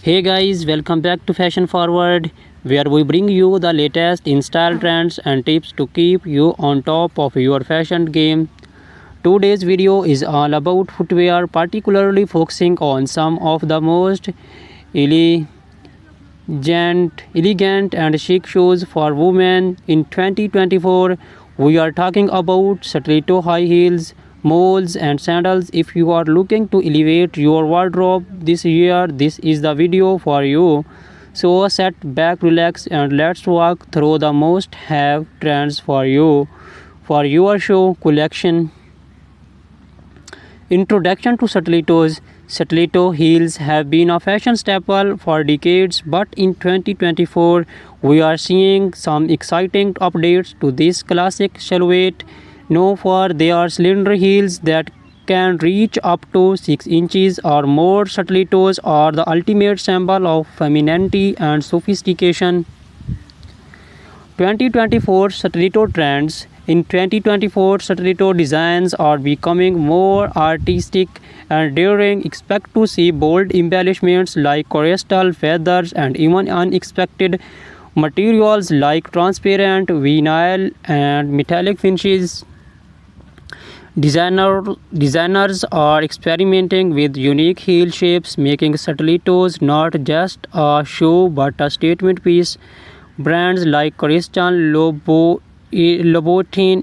Hey guys, welcome back to Fashion Forward, where we bring you the latest in style trends and tips to keep you on top of your fashion game. Today's video is all about footwear, particularly focusing on some of the most elegant, elegant and chic shoes for women in 2024. We are talking about stiletto high heels, moles, and sandals. If you are looking to elevate your wardrobe this year, this is the video for you. So sit back, relax, and let's walk through the most have trends for you for your show collection. Introduction to stilettos. Stiletto heels have been a fashion staple for decades, but in 2024 we are seeing some exciting updates to this classic silhouette. Known for their slender heels that can reach up to 6 inches or more, stilettos are the ultimate symbol of femininity and sophistication. 2024 stiletto trends. In 2024, stiletto designs are becoming more artistic and daring. Expect to see bold embellishments like crystal feathers and even unexpected materials like transparent vinyl and metallic finishes. Designers are experimenting with unique heel shapes, making stilettos not just a shoe but a statement piece. Brands like Christian Louboutin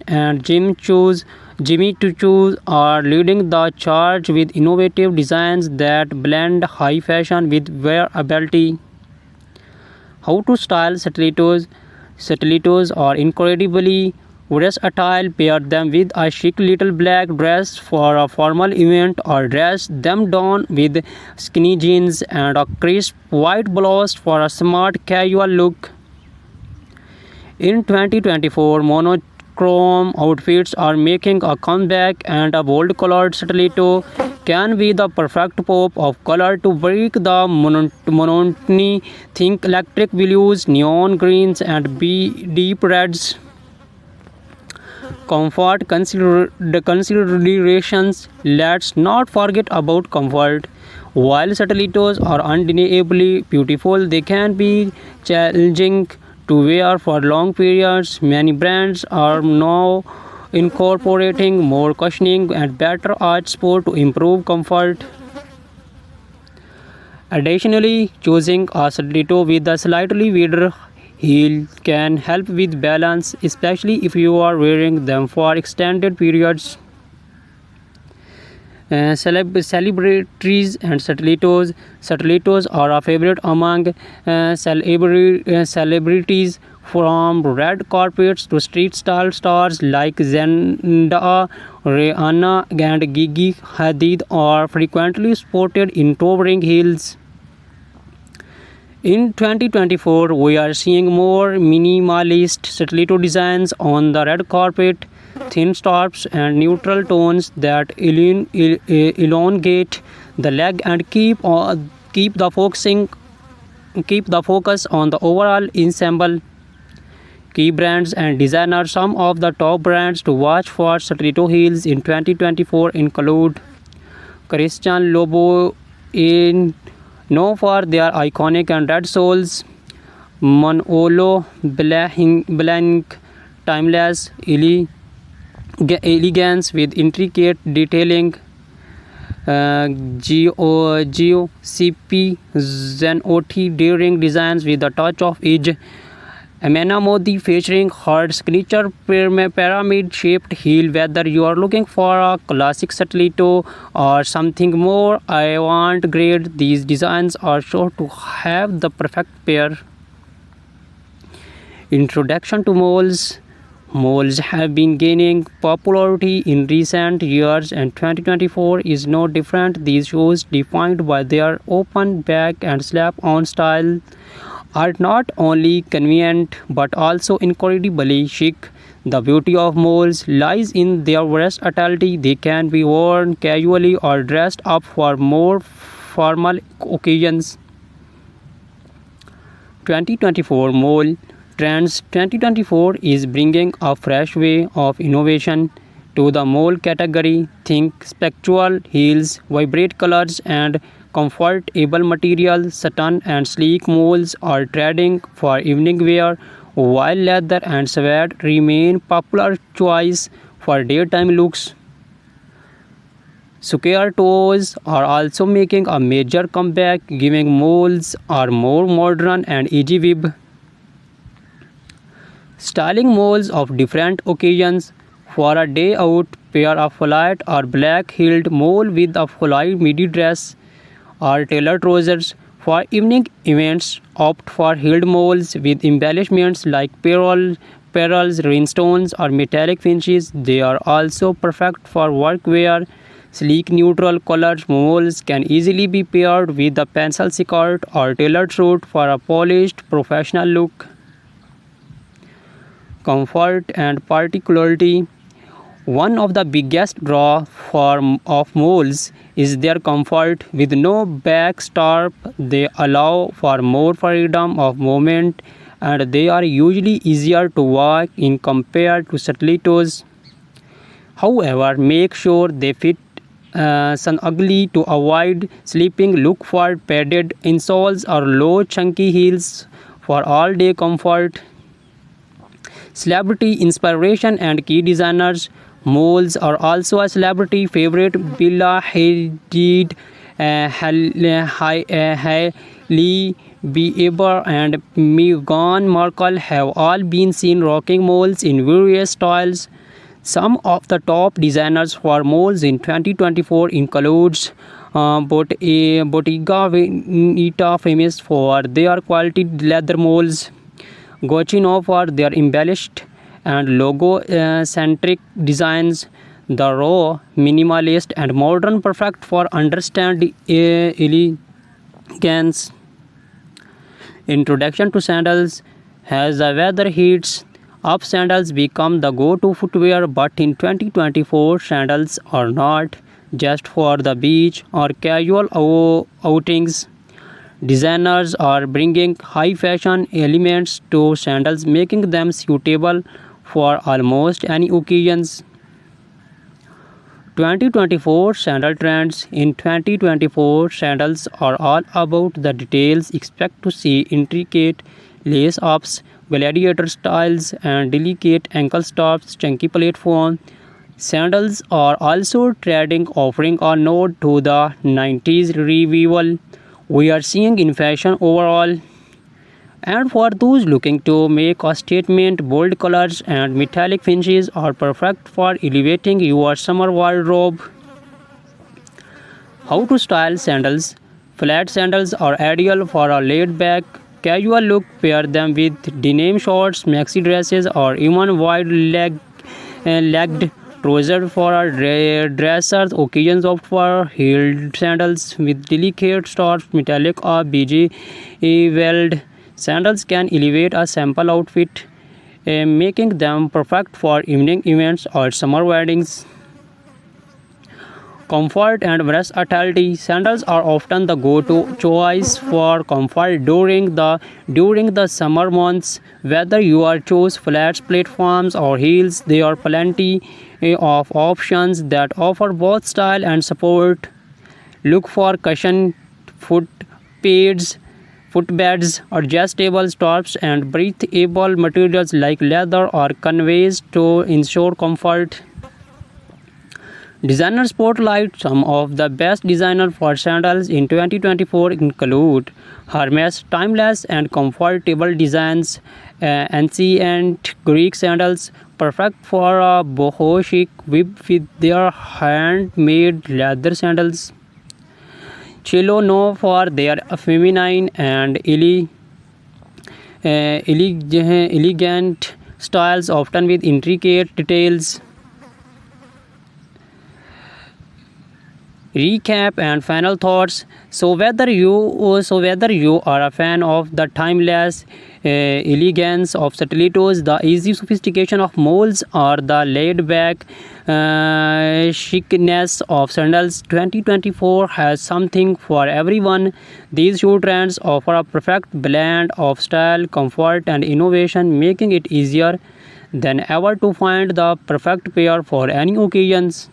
and Jimmy Choo are leading the charge with innovative designs that blend high fashion with wearability. How to style stilettos? Stilettos are incredibly versatile. Pair them with a chic little black dress for a formal event, or dress them down with skinny jeans and a crisp white blouse for a smart casual look. In 2024, monochrome outfits are making a comeback, and a bold colored stiletto can be the perfect pop of color to break the monotony. Think electric blues, neon greens, and deep reds. Comfort considerations. Let's not forget about comfort. While stilettos are undeniably beautiful, they can be challenging to wear for long periods. Many brands are now incorporating more cushioning and better arch support to improve comfort. Additionally, choosing a stiletto with a slightly wider heel can help with balance, especially if you are wearing them for extended periods. Celebrities and stilettos. Stilettos are a favorite among celebrities, from red carpets to street style stars like Zendaya, Rihanna, and Gigi Hadid are frequently sported in towering heels. In 2024, we are seeing more minimalist stiletto designs on the red carpet, thin straps and neutral tones that elongate the leg and keep the focus on the overall ensemble. Key brands and designers. Some of the top brands to watch for stiletto heels in 2024 include Christian Louboutin, known for their iconic and red soles; Manolo Blahnik, timeless elegance with intricate detailing; GOCP Zenotti, daring designs with a touch of edge; Amena Modi, featuring her signature pyramid-shaped heel. Whether you are looking for a classic stiletto or something more avant-garde, these designs are sure to have the perfect pair. Introduction to moles. Moles have been gaining popularity in recent years, and 2024 is no different. These shoes, defined by their open back and slap-on style, are not only convenient but also incredibly chic. The beauty of moles lies in their versatility. They can be worn casually or dressed up for more formal occasions. 2024 Mole Trends. 2024 is bringing a fresh way of innovation to the mole category. Think spectral heels, vibrant colors, and comfortable material, satin and sleek moles are trending for evening wear, while leather and suede remain popular choice for daytime looks. Square toes are also making a major comeback, giving moles are more modern and easy weave. Styling moles of different occasions. For a day out, pair a flat or black-heeled mole with a full midi dress or tailored trousers. For evening events, opt for heeled moles with embellishments like pearls, rhinestones, or metallic finishes. They are also perfect for work wear. Sleek neutral colored moles can easily be paired with a pencil skirt or tailored suit for a polished professional look. Comfort and particularity. One of the biggest draw of moles is their comfort. With no back strap, they allow for more freedom of movement and they are usually easier to walk in compared to stilettos. However, make sure they fit snugly to avoid slipping. Look for padded insoles or low chunky heels for all-day comfort. Celebrity inspiration and key designers. Moles are also a celebrity favorite. Bella Hadid, Hailey Bieber, and Meghan Markle have all been seen rocking moles in various styles. Some of the top designers for moles in 2024 includes Bottega Veneta, famous for their quality leather moles. Gucci for their embellished and logo-centric designs. The raw, minimalist, and modern, perfect for understand elegance. Introduction to sandals. As the weather heats up, sandals become the go-to footwear, but in 2024, sandals are not just for the beach or casual outings. Designers are bringing high fashion elements to sandals, making them suitable for almost any occasions. 2024 sandal trends. In 2024, sandals are all about the details. Expect to see intricate lace ups, gladiator styles, and delicate ankle stops, chunky platform. Sandals are also trending, offering a nod to the 90s revival we are seeing in fashion overall. And for those looking to make a statement, bold colors and metallic finishes are perfect for elevating your summer wardrobe. How to style sandals. Flat sandals are ideal for a laid-back, casual look. Pair them with denim shorts, maxi dresses, or even wide-legged trousers for a dressers. Occasions opt for heeled sandals with delicate straps, metallic or beige weld. Sandals can elevate a simple outfit, making them perfect for evening events or summer weddings. Comfort and versatility. Sandals are often the go-to choice for comfort during the summer months. Whether you are choose flats, platforms, or heels, there are plenty of options that offer both style and support. Look for cushion foot pads, footbeds, adjustable straps, and breathable materials like leather or canvas to ensure comfort. Designer spotlight. Some of the best designers for sandals in 2024 include Hermes. Timeless and comfortable designs. Ancient Greek sandals, perfect for a boho chic with their handmade leather sandals. Cello known for their feminine and elegant styles, often with intricate details. Recap and final thoughts. So whether you are a fan of the timeless elegance of stilettos, the easy sophistication of molds, or the laid-back chicness of sandals, 2024 has something for everyone. These shoe trends offer a perfect blend of style, comfort, and innovation, making it easier than ever to find the perfect pair for any occasions.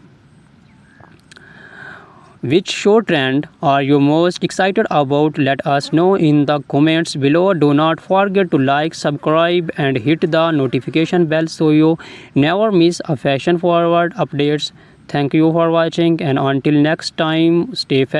Which show trend are you most excited about? Let us know in the comments below. Do not forget to like, subscribe, and hit the notification bell so you never miss a fashion forward updates. Thank you for watching, and until next time, stay fashion.